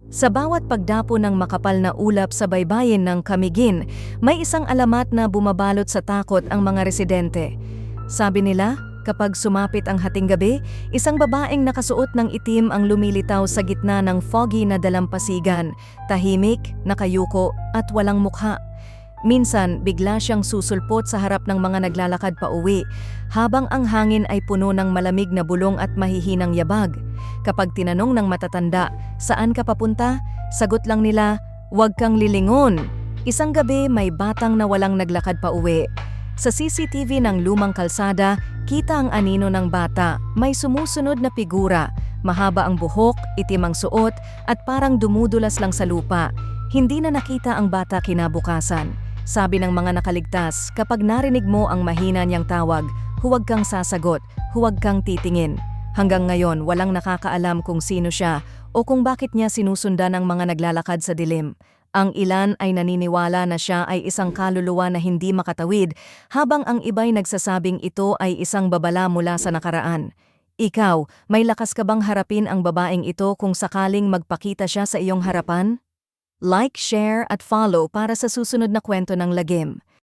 Sa bawat pagdapo ng makapal na ulap sa baybayin ng Camiguin, may isang alamat na bumabalot sa takot ang mga residente. Sabi nila, kapag sumapit ang hating gabi, isang babaeng nakasuot ng itim ang lumilitaw sa gitna ng foggy na dalampasigan, tahimik, nakayuko at walang mukha. Minsan, bigla siyang susulpot sa harap ng mga naglalakad pa uwi, habang ang hangin ay puno ng malamig na bulong at mahihinang yabag. Kapag tinanong ng matatanda, "Saan ka papunta?" Sagot lang nila, "Huwag kang lilingon." Isang gabi, may batang na walang naglakad pa uwi. Sa CCTV ng lumang kalsada, kita ang anino ng bata, may sumusunod na figura, mahaba ang buhok, itim ang suot, at parang dumudulas lang sa lupa. Hindi na nakita ang bata kinabukasan. Sabi ng mga nakaligtas, kapag narinig mo ang mahina niyang tawag, huwag kang sasagot, huwag kang titingin. Hanggang ngayon, walang nakakaalam kung sino siya o kung bakit niya sinusundan ng mga naglalakad sa dilim. Ang ilan ay naniniwala na siya ay isang kaluluwa na hindi makatawid, habang ang iba'y nagsasabing ito ay isang babala mula sa nakaraan. Ikaw, may lakas ka bang harapin ang babaeng ito kung sakaling magpakita siya sa iyong harapan? Like, share at follow para sa susunod na kwento ng Lagim.